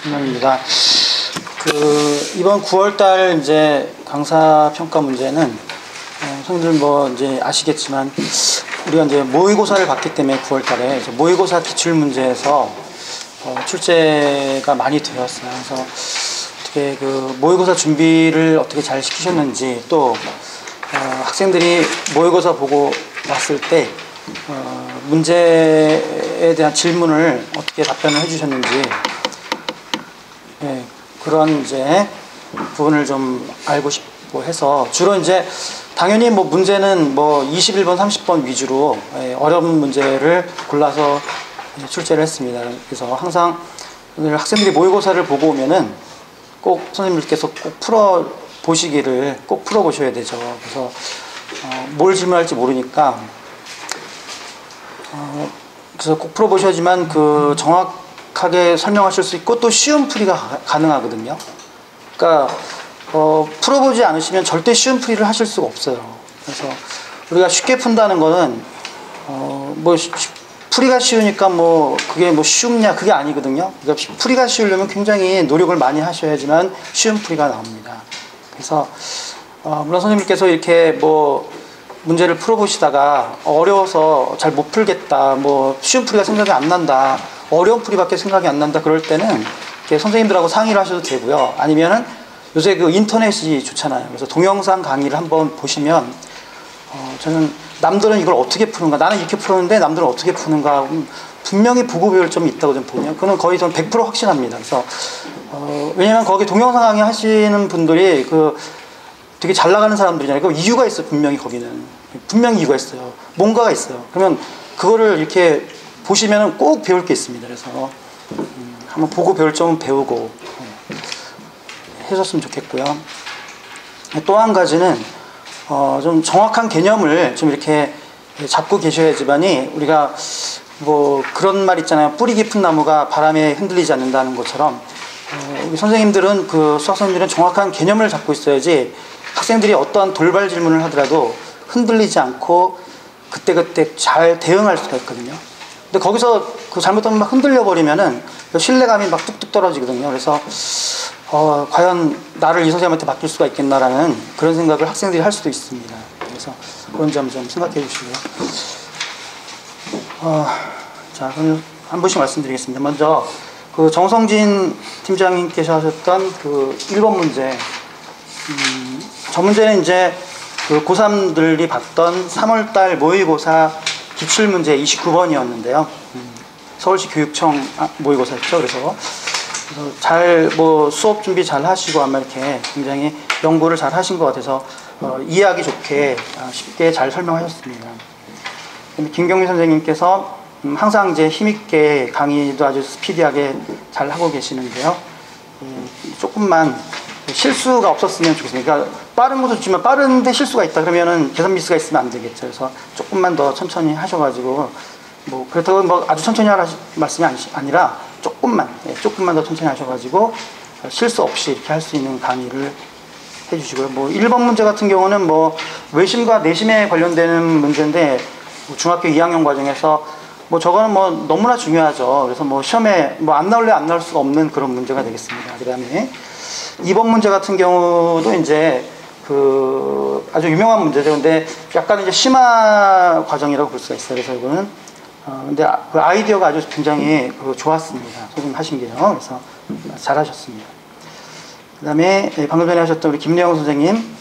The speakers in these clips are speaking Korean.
김영입니다. 이번 9월달 이제 강사 평가 문제는 선생님들 뭐 이제 아시겠지만 우리가 이제 모의고사를 봤기 때문에 9월달에 모의고사 기출 문제에서 출제가 많이 되었어요. 그래서 어떻게 모의고사 준비를 어떻게 잘 시키셨는지, 또 학생들이 모의고사 보고 왔을 때 문제에 대한 질문을 어떻게 답변을 해주셨는지, 그런 이제 부분을 좀 알고 싶고 해서, 주로 이제 당연히 뭐 문제는 뭐 21번, 30번 위주로 어려운 문제를 골라서 출제를 했습니다. 그래서 항상 학생들이 모의고사를 보고 오면은 꼭 선생님들께서 꼭 풀어 보시기를 꼭 풀어 보셔야 되죠. 그래서 뭘 질문할지 모르니까 그래서 꼭 풀어 보셔야지만 정확하게 설명하실 수 있고, 또 쉬운 풀이가 가능하거든요. 그러니까 풀어보지 않으시면 절대 쉬운 풀이를 하실 수가 없어요. 그래서 우리가 쉽게 푼다는 거는 뭐 풀이가 쉬우니까 뭐 그게 뭐 쉽냐, 그게 아니거든요. 그러니까 풀이가 쉬우려면 굉장히 노력을 많이 하셔야지만 쉬운 풀이가 나옵니다. 그래서 물론 선생님께서 이렇게 뭐 문제를 풀어보시다가 어려워서 잘 못 풀겠다, 뭐 쉬운 풀이가 생각이 안 난다, 어려운 풀이밖에 생각이 안 난다, 그럴 때는 이렇게 선생님들하고 상의를 하셔도 되고요. 아니면은 요새 인터넷이 좋잖아요. 그래서 동영상 강의를 한번 보시면 저는 남들은 이걸 어떻게 푸는가, 나는 이렇게 풀었는데 남들은 어떻게 푸는가, 분명히 보고 배울 점이 있다고 좀 보면, 그건 거의 저는 100% 확신합니다. 그래서 왜냐면 거기 동영상 강의 하시는 분들이 되게 잘 나가는 사람들이잖아요. 그 이유가 있어요. 분명히 거기는 분명히 이유가 있어요. 뭔가가 있어요. 그러면 그거를 이렇게 보시면 꼭 배울 게 있습니다. 그래서 한번 보고 배울 점은 배우고 해줬으면 좋겠고요. 또 한 가지는 좀 정확한 개념을 좀 이렇게 잡고 계셔야지만이, 우리가 뭐 그런 말 있잖아요. 뿌리 깊은 나무가 바람에 흔들리지 않는다는 것처럼 우리 선생님들은, 수학 선생님들은 정확한 개념을 잡고 있어야지 학생들이 어떠한 돌발 질문을 하더라도 흔들리지 않고 그때그때 잘 대응할 수가 있거든요. 근데 거기서 잘못하면 막 흔들려 버리면은 신뢰감이 막 뚝뚝 떨어지거든요. 그래서 과연 나를 이 선생님한테 맡길 수가 있겠나라는 그런 생각을 학생들이 할 수도 있습니다. 그래서 그런 점 좀 생각해 주시고요. 자, 그럼 한 분씩 말씀드리겠습니다. 먼저 정성진 팀장님께서 하셨던 1번 문제, 저 문제는 이제 고3들이 봤던 3월달 모의고사 기출문제 29번이었는데요. 서울시 교육청 모의고사였죠. 그래서 잘 수업 준비 잘 하시고 아마 이렇게 굉장히 연구를 잘 하신 것 같아서 이해하기 좋게 쉽게 잘 설명하셨습니다. 김경민 선생님께서 항상 이제 힘있게 강의도 아주 스피디하게 잘 하고 계시는데요. 조금만 실수가 없었으면 좋겠습니다. 그러니까 빠른 것도 좋지만 빠른데 실수가 있다 그러면은 계산 미스가 있으면 안 되겠죠. 그래서 조금만 더 천천히 하셔가지고, 뭐 그렇다고 뭐 아주 천천히 하라 말씀이 아니라 조금만 더 천천히 하셔가지고 실수 없이 이렇게 할 수 있는 강의를 해주시고요. 뭐 1번 문제 같은 경우는 뭐 외심과 내심에 관련되는 문제인데, 중학교 2학년 과정에서 뭐 저거는 뭐 너무나 중요하죠. 그래서 뭐 시험에 뭐 안 나올래 안 나올 수가 없는 그런 문제가 되겠습니다. 그다음에 2번 문제 같은 경우도 이제 아주 유명한 문제죠. 근데 약간 이제 심화 과정이라고 볼 수가 있어요. 그래서 이거는 근데 아이디어가 아주 굉장히 좋았습니다. 선생님 하신 게요. 그래서 잘하셨습니다. 그다음에 방금 전에 하셨던 우리 김래영 선생님,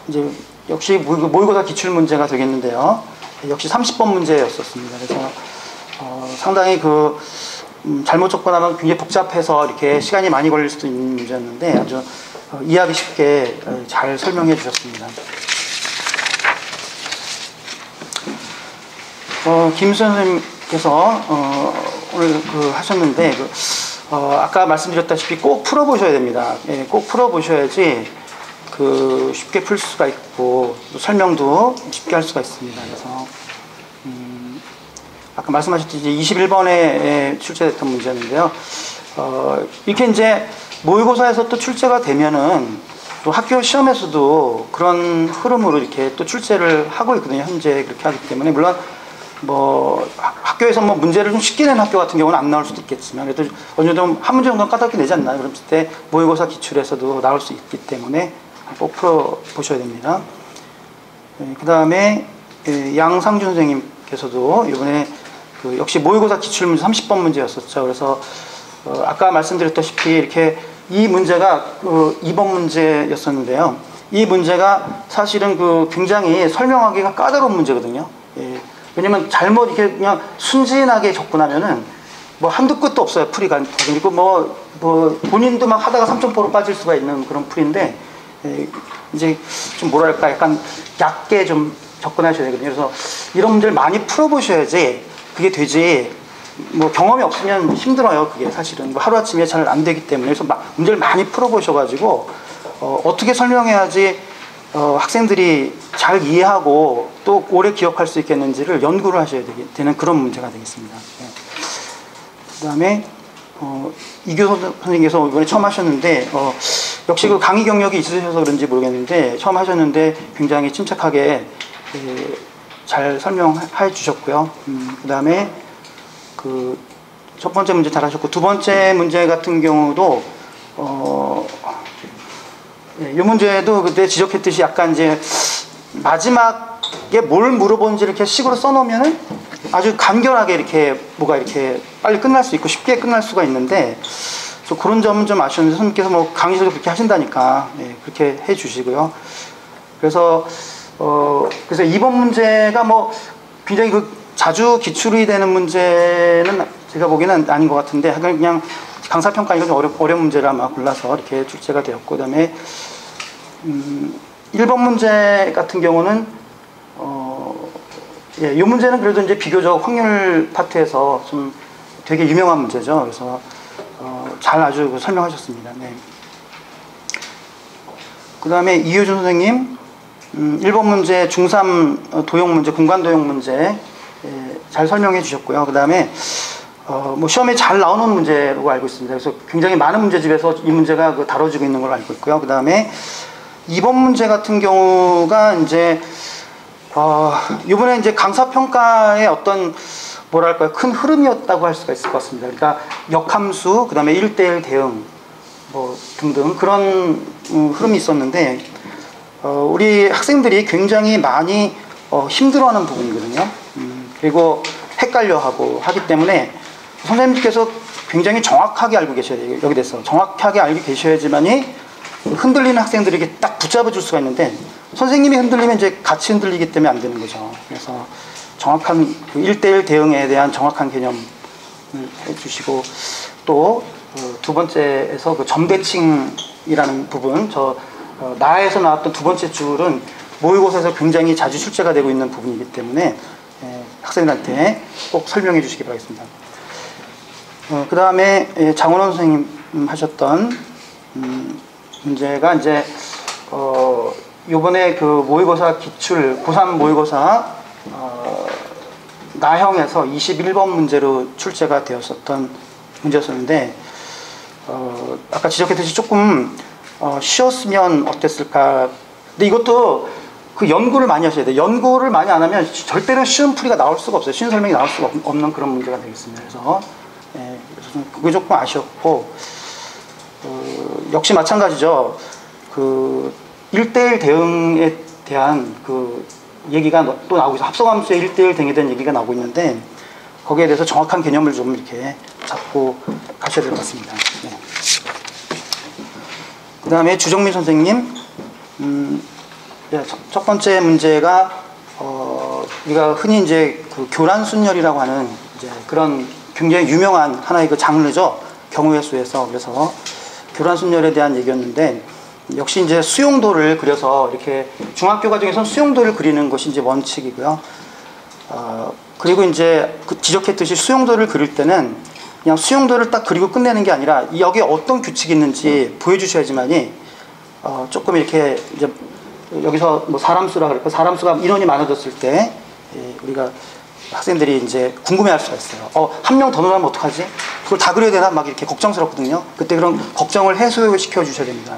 이제 역시 모의고사 기출 문제가 되겠는데요. 역시 30번 문제였었습니다. 그래서 상당히 잘못 접근하면 굉장히 복잡해서 이렇게 시간이 많이 걸릴 수도 있는 문제였는데 아주 이해하기 쉽게 잘 설명해 주셨습니다. 김 선생님께서 오늘 하셨는데 아까 말씀드렸다시피 꼭 풀어보셔야 됩니다. 꼭 풀어보셔야지 쉽게 풀 수가 있고 또 설명도 쉽게 할 수가 있습니다. 그래서 아까 말씀하셨듯이 21번에 출제됐던 문제였는데요. 이렇게 이제 모의고사에서 또 출제가 되면은 또 학교 시험에서도 그런 흐름으로 이렇게 또 출제를 하고 있거든요. 현재 그렇게 하기 때문에, 물론 뭐 학교에서 뭐 문제를 좀 쉽게 낸 학교 같은 경우는 안 나올 수도 있겠지만 그래도 어느 정도 한 문제 정도는 까다롭게 내지 않나요? 그럼 그때 모의고사 기출에서도 나올 수 있기 때문에 꼭 풀어보셔야 됩니다. 그 다음에 양상준 선생님께서도 이번에 그 역시 모의고사 기출문제 30번 문제였었죠. 그래서 아까 말씀드렸다시피 이렇게 이 문제가 2번 문제였었는데요. 이 문제가 사실은 굉장히 설명하기가 까다로운 문제거든요. 예. 왜냐면 잘못 이렇게 그냥 순진하게 접근하면은 뭐 한두 끝도 없어요. 풀이가. 그리고 뭐 본인도 막 하다가 3점포로 빠질 수가 있는 그런 풀인데, 이제 좀 뭐랄까 약간 얕게 좀 접근하셔야 되거든요. 그래서 이런 문제를 많이 풀어보셔야지 그게 되지, 뭐 경험이 없으면 힘들어요. 그게 사실은 뭐 하루아침에 잘 안 되기 때문에. 그래서 문제를 많이 풀어보셔가지고 어떻게 설명해야지 학생들이 잘 이해하고 또 오래 기억할 수 있겠는지를 연구를 하셔야 되는 그런 문제가 되겠습니다. 네. 그 다음에 이규서 선생님께서 이번에 처음 하셨는데 역시 그 강의 경력이 있으셔서 그런지 모르겠는데 처음 하셨는데 굉장히 침착하게 잘 설명해 주셨고요. 그 다음에 그 첫 번째 문제 잘 하셨고 두 번째 문제 같은 경우도 이 문제도 그때 지적했듯이 약간 이제 마지막에 뭘 물어보는지 이렇게 식으로 써놓으면은 아주 간결하게 이렇게 뭐가 이렇게 빨리 끝날 수 있고 쉽게 끝날 수가 있는데 그런 점은 좀 아쉬운데 선생님께서 뭐 강의에서도 그렇게 하신다니까 그렇게 해 주시고요. 그래서 2번 문제가 뭐 굉장히 자주 기출이 되는 문제는 제가 보기에는 아닌 것 같은데 그냥 강사평가니까 좀 어려운 문제를 아마 골라서 이렇게 출제가 되었고 그다음에 1번 문제 같은 경우는 이 문제는 그래도 이제 비교적 확률 파트에서 좀 되게 유명한 문제죠. 그래서 잘 아주 설명하셨습니다. 네. 그 다음에 이효준 선생님 1번 문제 중3 도형 문제, 공간 도형 문제 잘 설명해 주셨고요. 그 다음에 뭐 시험에 잘 나오는 문제라고 알고 있습니다. 그래서 굉장히 많은 문제집에서 이 문제가 다뤄지고 있는 걸로 알고 있고요. 그 다음에 2번 문제 같은 경우가 이제 이번에 이제 강사평가의 어떤 뭐랄까요 큰 흐름이었다고 할 수가 있을 것 같습니다. 그러니까 역함수, 그 다음에 1대1 대응 뭐 등등 그런 흐름이 있었는데 우리 학생들이 굉장히 많이 힘들어하는 부분이거든요. 그리고 헷갈려하고 하기 때문에 선생님께서 굉장히 정확하게 알고 계셔야 돼요. 여기 대해서 정확하게 알고 계셔야지만이 흔들리는 학생들에게 딱 붙잡아 줄 수가 있는데 선생님이 흔들리면 이제 같이 흔들리기 때문에 안 되는 거죠. 그래서 정확한 1대1 대응에 대한 정확한 개념을 해주시고 또 두 번째에서 점대칭이라는 부분 나에서 나왔던 두 번째 줄은 모의고사에서 굉장히 자주 출제가 되고 있는 부분이기 때문에 학생들한테 꼭 설명해 주시기 바라겠습니다. 그 다음에 장원원 선생님 하셨던 문제가 이제 요번에 모의고사 기출 고3 모의고사 나형에서 21번 문제로 출제가 되었었던 문제였었는데 아까 지적했듯이 조금 쉬웠으면 어땠을까. 근데 이것도 연구를 많이 하셔야 돼요. 연구를 많이 안 하면 절대로 쉬운 풀이가 나올 수가 없어요. 쉬운 설명이 나올 수가 없는 그런 문제가 되겠습니다. 그래서 그게 조금 아쉬웠고 역시 마찬가지죠. 1대1 대응에 대한 얘기가 또 나오고 있어요. 합성함수의 1대1 대응에 대한 얘기가 나오고 있는데 거기에 대해서 정확한 개념을 좀 이렇게 잡고 가셔야 될 것 같습니다. 네. 그 다음에 주정민 선생님 첫 번째 문제가 우리가 흔히 이제 교란순열이라고 하는 이제 그런 굉장히 유명한 하나의 장르죠. 경우의 수에서. 그래서 교란순열에 대한 얘기였는데 역시 이제 수용도를 그려서 이렇게 중학교 과정에서는 수용도를 그리는 것이 이제 원칙이고요. 그리고 이제 지적했듯이 수용도를 그릴 때는 그냥 수용도를 딱 그리고 끝내는 게 아니라 여기에 어떤 규칙이 있는지 보여주셔야지만이 조금 이렇게 이제 여기서 뭐 사람수라 그럴까 사람수가 인원이 많아졌을 때 우리가 학생들이 이제 궁금해할 수가 있어요. 한 명 더 넣으면 어떡하지? 그걸 다 그려야 되나? 막 이렇게 걱정스럽거든요. 그때 그런 걱정을 해소시켜 주셔야 됩니다.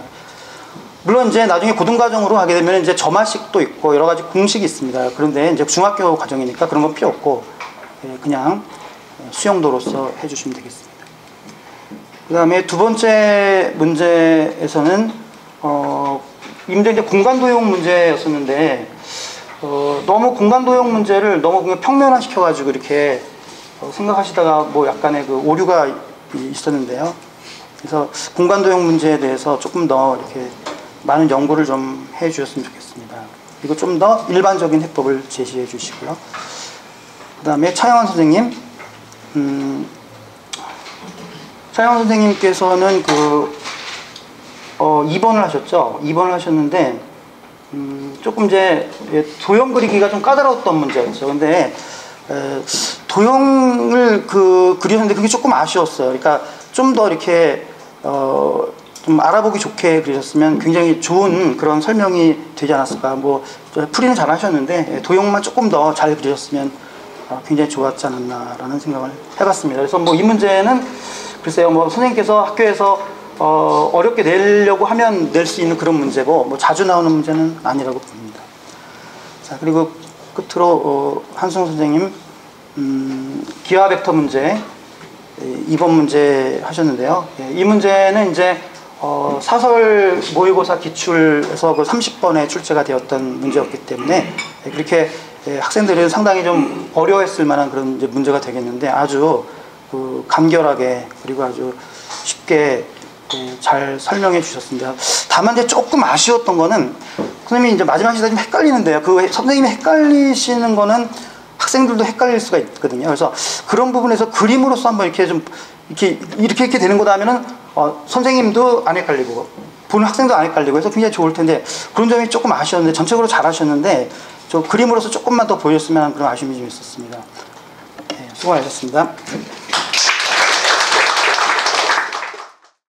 물론 이제 나중에 고등과정으로 하게 되면 이제 점화식도 있고 여러 가지 공식이 있습니다. 그런데 이제 중학교 과정이니까 그런 건 필요 없고 그냥 수용도로서 해주시면 되겠습니다. 그 다음에 두 번째 문제에서는 이 문제 이제 공간 도용 문제였었는데 너무 공간 도용 문제를 너무 그냥 평면화시켜가지고 이렇게 생각하시다가 뭐 약간의 그 오류가 있었는데요. 그래서 공간 도용 문제에 대해서 조금 더 이렇게 많은 연구를 좀 해주셨으면 좋겠습니다. 그리고 좀 더 일반적인 해법을 제시해 주시고요. 그 다음에 차영환 선생님, 차영환 선생님께서는 2번을 하셨죠. 2번을 하셨는데, 조금 이제 도형 그리기가 좀 까다로웠던 문제였죠. 근데, 도형을 그리셨는데 그게 조금 아쉬웠어요. 그러니까 좀 더 이렇게, 좀 알아보기 좋게 그리셨으면 굉장히 좋은 그런 설명이 되지 않았을까. 뭐, 풀이는 잘 하셨는데, 도형만 조금 더 잘 그리셨으면 굉장히 좋았지 않았나라는 생각을 해봤습니다. 그래서 뭐 이 문제는 글쎄요, 뭐 선생님께서 학교에서 어렵게 내려고 하면 낼 수 있는 그런 문제고, 뭐 자주 나오는 문제는 아니라고 봅니다. 자, 그리고 끝으로 한승우 선생님 기하 벡터 문제 2번 문제 하셨는데요. 이 문제는 이제 사설 모의고사 기출에서 그 30번에 출제가 되었던 문제였기 때문에 그렇게 학생들은 상당히 좀 어려워했을 만한 그런 이제 문제가 되겠는데 아주 간결하게 그리고 아주 쉽게 잘 설명해 주셨습니다. 다만 이제 조금 아쉬웠던 거는 선생님이 이제 마지막 시간에 좀 헷갈리는데요. 선생님이 헷갈리시는 거는 학생들도 헷갈릴 수가 있거든요. 그래서 그런 부분에서 그림으로서 한번 이렇게 좀 이렇게 되는 거다 하면은 선생님도 안 헷갈리고 보는 학생도 안 헷갈리고 해서 굉장히 좋을 텐데 그런 점이 조금 아쉬웠는데 전체적으로 잘 하셨는데 저 그림으로서 조금만 더 보였으면 하는 그런 아쉬움이 좀 있었습니다. 네, 수고하셨습니다.